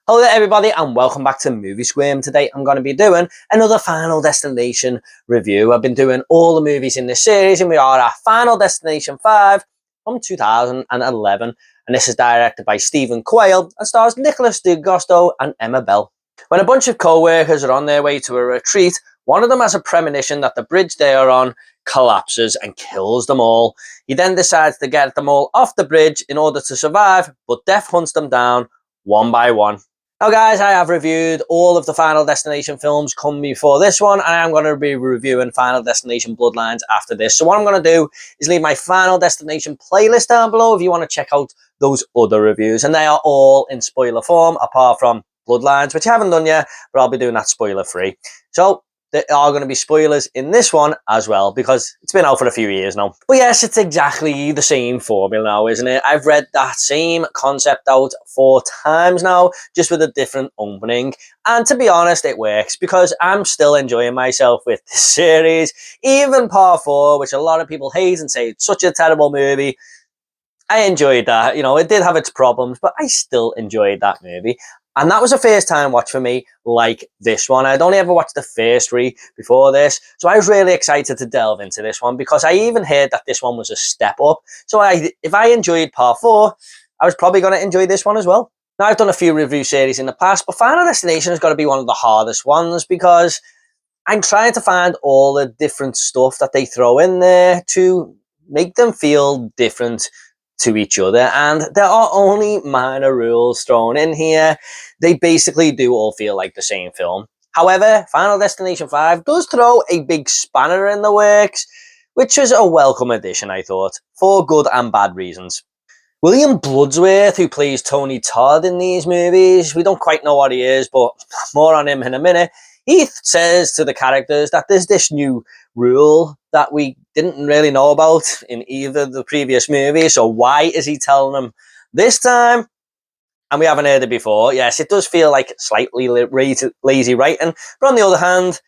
Hello there everybody and welcome back to Movie Squirm. Today I'm going to be doing another Final Destination review. I've been doing all the movies in this series and we are at Final Destination 5 from 2011, and this is directed by Stephen Quayle and stars Nicholas D'Agosto and Emma Bell. When a bunch of co-workers are on their way to a retreat, one of them has a premonition that the bridge they are on collapses and kills them all. He then decides to get them all off the bridge in order to survive, but death hunts them down one by one. Now guys, I have reviewed all of the Final Destination films come before this one, and I'm going to be reviewing Final Destination Bloodlines after this. So what I'm going to do is leave my Final Destination playlist down below if you want to check out those other reviews. And they are all in spoiler form, apart from Bloodlines, which I haven't done yet, but I'll be doing that spoiler free. So there are going to be spoilers in this one as well, because it's been out for a few years now. But yes, it's exactly the same formula now, isn't it? I've read that same concept out 4 times now, just with a different opening. And to be honest, it works, because I'm still enjoying myself with this series. Even Part 4, which a lot of people hate and say it's such a terrible movie, I enjoyed that. You know, it did have its problems, but I still enjoyed that movie. And that was a first time watch for me, like this one. I'd only ever watched the first 3 before this, so I was really excited to delve into this one, because I even heard that this one was a step up. So if I enjoyed Part 4, I was probably going to enjoy this one as well. Now, I've done a few review series in the past, but Final Destination has got to be one of the hardest ones, because I'm trying to find all the different stuff that they throw in there to make them feel different to each other, and there are only minor rules thrown in here. They basically do all feel like the same film. However, Final Destination 5 does throw a big spanner in the works, which is a welcome addition, I thought, for good and bad reasons. William Bloodsworth, who plays Tony Todd in these movies, we don't quite know what he is, but more on him in a minute. He says to the characters that there's this new rule that we didn't really know about in either of the previous movies, so why is he telling them this time? And we haven't heard it before. Yes, it does feel like slightly lazy writing, but on the other hand,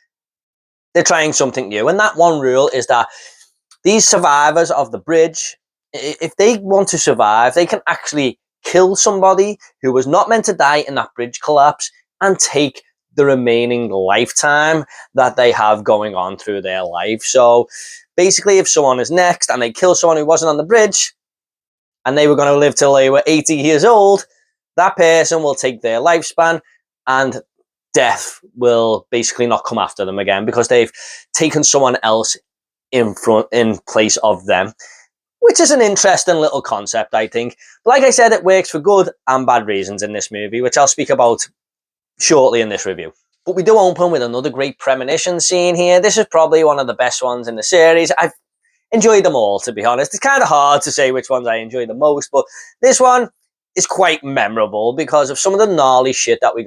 they're trying something new. And that one rule is that these survivors of the bridge, if they want to survive, they can actually kill somebody who was not meant to die in that bridge collapse and take the remaining lifetime that they have going on through their life. So basically, if someone is next and they kill someone who wasn't on the bridge and they were going to live till they were 80 years old, that person will take their lifespan and death will basically not come after them again, because they've taken someone else in place of them, which is an interesting little concept, I think. But like I said, it works for good and bad reasons in this movie, which I'll speak about shortly in this review. But we do open with another great premonition scene here. This is probably one of the best ones in the series. I've enjoyed them all, to be honest. It's kind of hard to say which ones I enjoy the most, but this one is quite memorable because of some of the gnarly shit that we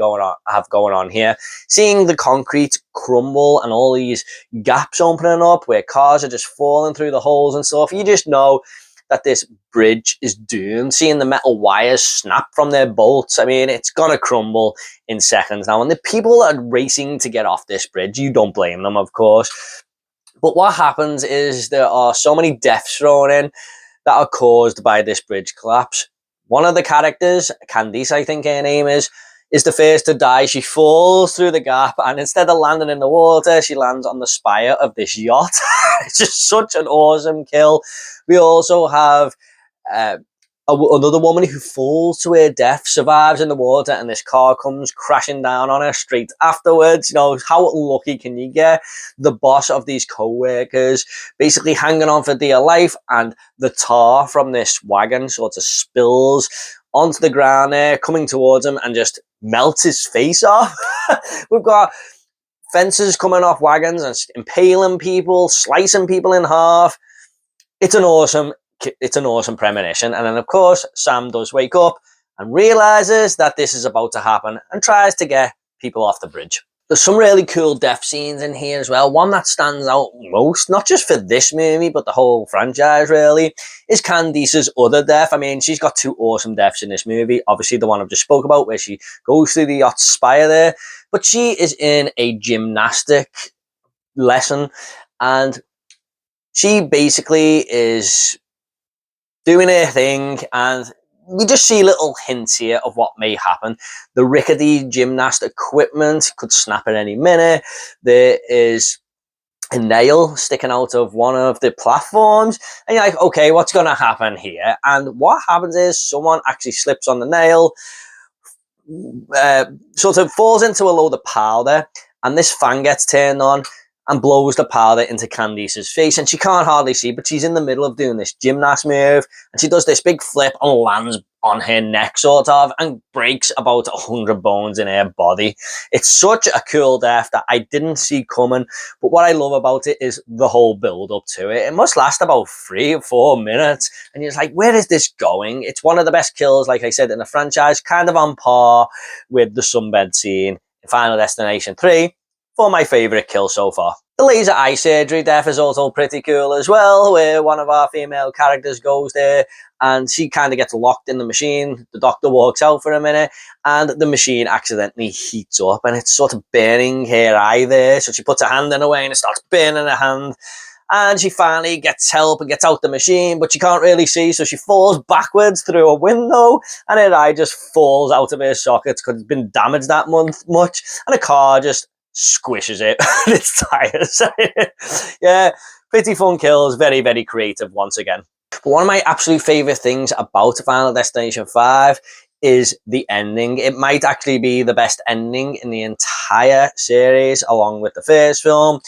have going on here. Seeing the concrete crumble and all these gaps opening up where cars are just falling through the holes and stuff, you just know that this bridge is doomed. Seeing the metal wires snap from their bolts, I mean, it's gonna crumble in seconds now. And the people are racing to get off this bridge. You don't blame them, of course. But what happens is there are so many deaths thrown in that are caused by this bridge collapse. One of the characters, Candice, I think her name is the first to die. She falls through the gap, and instead of landing in the water, she lands on the spire of this yacht. It's just such an awesome kill. We also have another woman who falls to her death, survives in the water, and this car comes crashing down on her straight afterwards. You know, how lucky can you get? The boss of these co-workers basically hanging on for dear life, and the tar from this wagon sort of spills onto the ground there, coming towards him, and just melts his face off. We've got fences coming off wagons and impaling people, slicing people in half. It's an awesome premonition. And then, of course, Sam does wake up and realizes that this is about to happen and tries to get people off the bridge. There's some really cool death scenes in here as well. One that stands out most, not just for this movie, but the whole franchise really, is Candice's other death. I mean, she's got 2 awesome deaths in this movie. Obviously, the one I've just spoke about, where she goes through the yacht spire there. But she is in a gymnastic lesson, and she basically is doing her thing, and we just see little hints here of what may happen. The rickety gymnast equipment could snap at any minute. There is a nail sticking out of one of the platforms, and you're like, okay, what's going to happen here? And what happens is someone actually slips on the nail, sort of falls into a load of powder, and this fan gets turned on and blows the powder into Candice's face, and she can't hardly see, but she's in the middle of doing this gymnast move, and she does this big flip and lands on her neck, sort of, and breaks about 100 bones in her body. It's such a cool death that I didn't see coming, but what I love about it is the whole build up to it. It must last about 3 or 4 minutes, and you're just like, where is this going? It's one of the best kills, like I said, in the franchise, kind of on par with the sunbed scene in Final Destination 3, for my favourite kill so far. The laser eye surgery death is also pretty cool as well, where one of our female characters goes there and she kind of gets locked in the machine. The doctor walks out for a minute and the machine accidentally heats up and it's sort of burning her eye there. So she puts her hand in the way and it starts burning her hand. And she finally gets help and gets out the machine, but she can't really see, so she falls backwards through a window and her eye just falls out of her sockets because it's been damaged that much, and a car just squishes it with its tires. Yeah, pretty fun kills, very, very creative once again. But one of my absolute favourite things about Final Destination 5 is the ending. It might actually be the best ending in the entire series, along with the first film.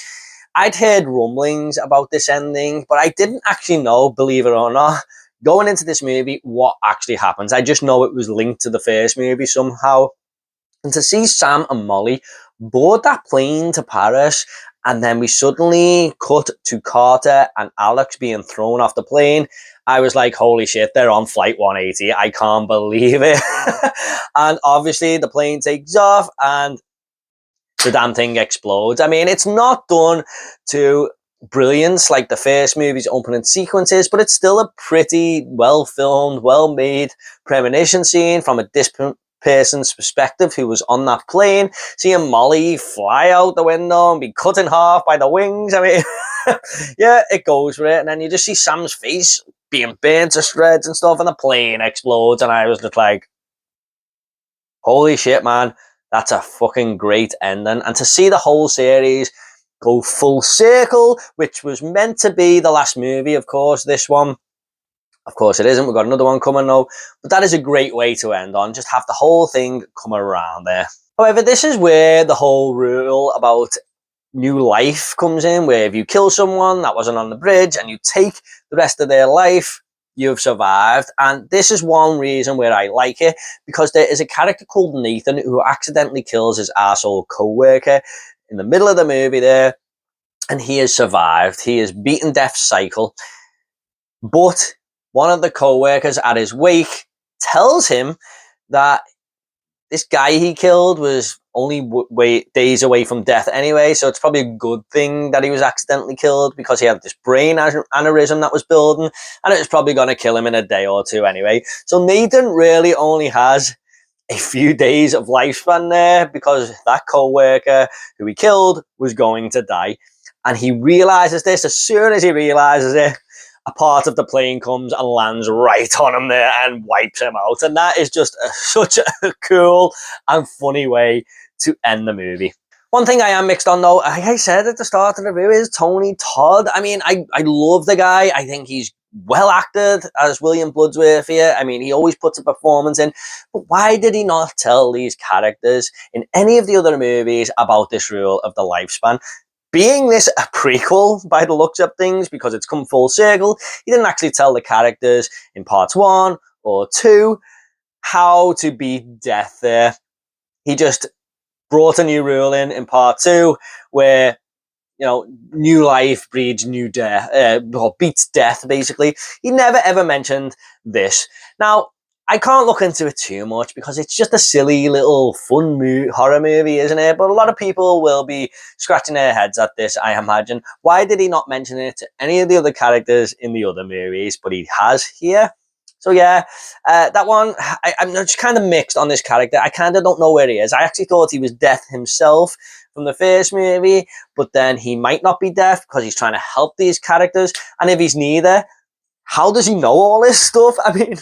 I'd heard rumblings about this ending, but I didn't actually know, believe it or not, going into this movie, what actually happens. I just know it was linked to the first movie somehow. And to see Sam and Molly board that plane to Paris, and then we suddenly cut to Carter and Alex being thrown off the plane, I was like, holy shit, they're on flight 180. I can't believe it. And obviously the plane takes off and the damn thing explodes. I mean, it's not done to brilliance like the first movie's opening sequences, but it's still a pretty well filmed, well made premonition scene from a distant person's perspective who was on that plane. Seeing Molly fly out the window and be cut in half by the wings. I mean, yeah, it goes for it. And then you just see Sam's face being burnt to shreds and stuff, and the plane explodes. And I was just like, holy shit, man. That's a fucking great ending. And to see the whole series go full circle, which was meant to be the last movie, of course, this one. Of course it isn't. We've got another one coming now. But that is a great way to end on. Just have the whole thing come around there. However, this is where the whole rule about new life comes in, where if you kill someone that wasn't on the bridge and you take the rest of their life, you've survived. And this is one reason where I like it, because there is a character called Nathan who accidentally kills his arsehole co-worker in the middle of the movie there, and he has survived. He has beaten death's cycle, but one of the co-workers at his wake tells him that this guy he killed was only days away from death anyway, so it's probably a good thing that he was accidentally killed, because he had this brain aneurysm that was building, and it was probably going to kill him in a day or two anyway. So Nathan really only has a few days of lifespan there, because that co-worker who he killed was going to die. And he realizes this. As soon as he realizes it, a part of the plane comes and lands right on him there and wipes him out. And that is just such a cool and funny way to end the movie. One thing I am mixed on though, like I said at the start of the review, is Tony Todd. I mean, I love the guy. I think he's well acted as William Bloodsworth here. I mean, he always puts a performance in. But why did he not tell these characters in any of the other movies about this rule of the lifespan? Being this a prequel by the looks of things, because it's come full circle, he didn't actually tell the characters in parts 1 or 2 how to beat death there. He just brought a new rule in part 2 where, you know, new life breeds new death, or beats death, basically. He never ever mentioned this. Now, I can't look into it too much because it's just a silly little fun horror movie, isn't it? But a lot of people will be scratching their heads at this, I imagine. Why did he not mention it to any of the other characters in the other movies? But he has here. So yeah, that one, I'm just kind of mixed on this character. I kind of don't know where he is. I actually thought he was Death himself from the first movie, but then he might not be Death because he's trying to help these characters. And if he's neither, how does he know all this stuff? I mean,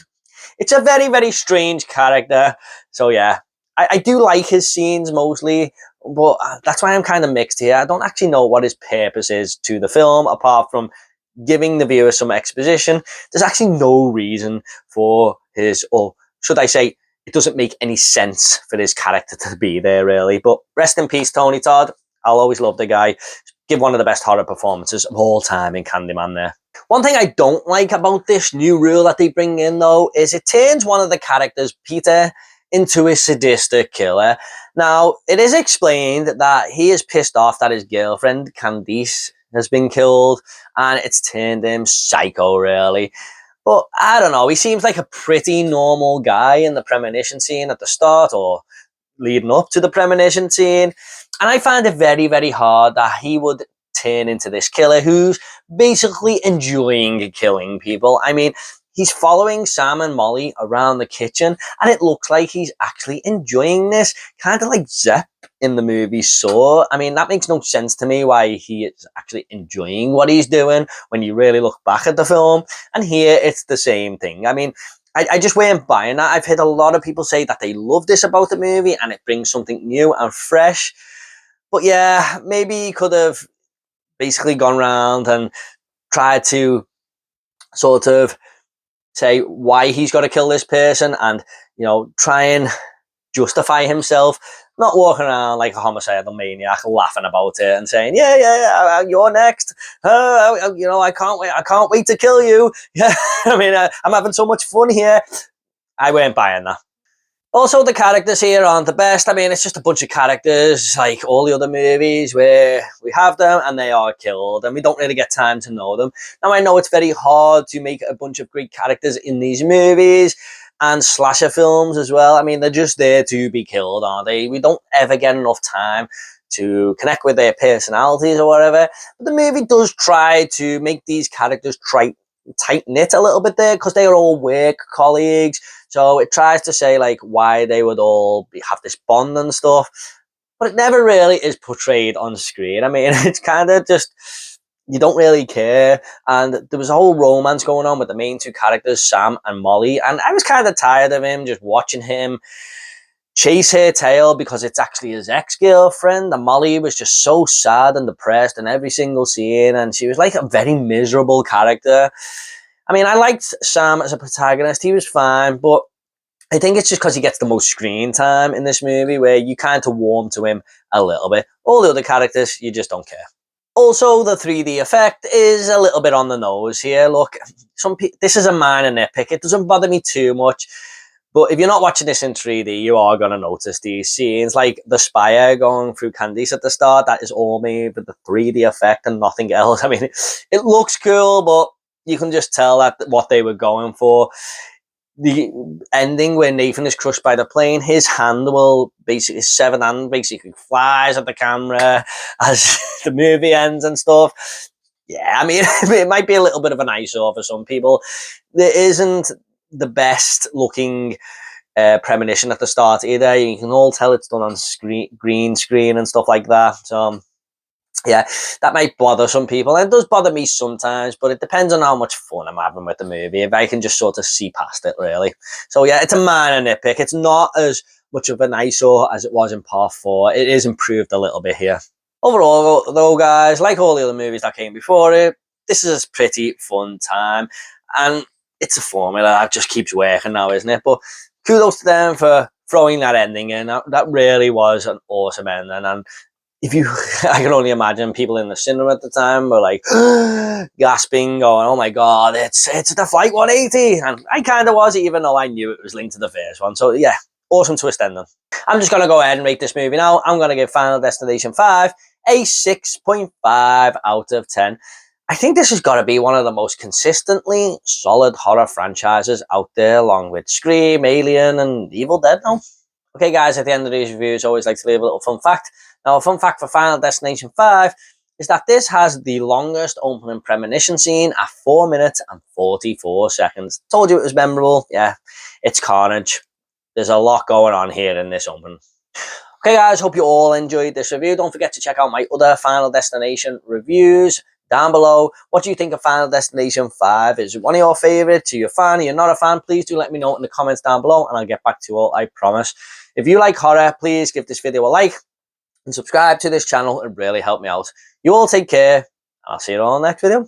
it's a very, very strange character. So yeah, I do like his scenes mostly, but that's why I'm kind of mixed here. I don't actually know what his purpose is to the film, apart from giving the viewer some exposition. There's actually no reason for his, or should I say, it doesn't make any sense for his character to be there, really. But rest in peace, Tony Todd. I'll always love the guy. Give one of the best horror performances of all time in Candyman there. One thing I don't like about this new rule that they bring in, though, is it turns one of the characters, Peter, into a sadistic killer. Now, it is explained that he is pissed off that his girlfriend, Candice, has been killed, and it's turned him psycho, really. But I don't know, he seems like a pretty normal guy in the premonition scene at the start, or leading up to the premonition scene. And I find it very, very hard that he would turn into this killer who's basically enjoying killing people. I mean, he's following Sam and Molly around the kitchen, and it looks like he's actually enjoying this, kind of like Zepp in the movie Saw. I mean, that makes no sense to me why he is actually enjoying what he's doing when you really look back at the film. And here, it's the same thing. I mean, I just weren't buying that. I've heard a lot of people say that they love this about the movie and it brings something new and fresh. But yeah, maybe he could have basically gone around and tried to sort of say why he's got to kill this person and, you know, try and justify himself, not walking around like a homicidal maniac laughing about it and saying, yeah, you're next. You know, I can't wait to kill you. Yeah, I mean, I'm having so much fun here. I weren't buying that. Also, the characters here aren't the best. I mean, it's just a bunch of characters like all the other movies where we have them and they are killed and we don't really get time to know them. Now, I know it's very hard to make a bunch of great characters in these movies and slasher films as well. I mean, they're just there to be killed, aren't they? We don't ever get enough time to connect with their personalities or whatever. But the movie does try to make these characters tight-knit a little bit there because they are all work colleagues. So it tries to say like why they would all have this bond and stuff. But it never really is portrayed on screen. I mean, it's kind of just, you don't really care. And there was a whole romance going on with the main two characters, Sam and Molly. And I was kind of tired of him, just watching him chase her tail because it's actually his ex-girlfriend. And Molly was just so sad and depressed in every single scene. And she was like a very miserable character. I mean, I liked Sam as a protagonist. He was fine, but I think it's just because he gets the most screen time in this movie where you kind of warm to him a little bit. All the other characters, you just don't care. Also, the 3D effect is a little bit on the nose here. Look, this is a minor nitpick. It doesn't bother me too much. But if you're not watching this in 3D, you are going to notice these scenes. Like the spire going through Candice at the start, that is all made with the 3D effect and nothing else. I mean, it looks cool, but you can just tell that what they were going for. The ending where Nathan is crushed by the plane, his severed hand basically flies at the camera as the movie ends and stuff. Yeah, I mean, it might be a little bit of an eyesore for some people. There isn't the best looking premonition at the start either. You can all tell it's done on green screen and stuff like that. So yeah, that might bother some people, and it does bother me sometimes, but it depends on how much fun I'm having with the movie, if I can just sort of see past it, really. So yeah, it's a minor nitpick. It's not as much of an eyesore as it was in part 4. It is improved a little bit here. Overall, though, guys, like all the other movies that came before it, this is a pretty fun time, and it's a formula that just keeps working now, isn't it? But kudos to them for throwing that ending in. That really was an awesome ending, and I can only imagine people in the cinema at the time were like gasping, going, "Oh my god, it's the Flight 180!" And I kind of was, even though I knew it was linked to the first one. So yeah, awesome twist ending. I'm just gonna go ahead and rate this movie now. I'm gonna give Final Destination 5 a 6.5 out of 10. I think this has got to be one of the most consistently solid horror franchises out there, along with Scream, Alien, and Evil Dead now. Okay, guys, at the end of these reviews, I always like to leave a little fun fact. Now, a fun fact for Final Destination 5 is that this has the longest opening premonition scene at 4 minutes and 44 seconds. Told you it was memorable. Yeah, it's carnage. There's a lot going on here in this opening. Okay, guys, hope you all enjoyed this review. Don't forget to check out my other Final Destination reviews down below. What do you think of Final Destination 5? Is it one of your favourites? Are you a fan? Are you not a fan? Please do let me know in the comments down below and I'll get back to you all, I promise. If you like horror, please give this video a like and subscribe to this channel. It really helped me out. You all take care. I'll see you all in the next video.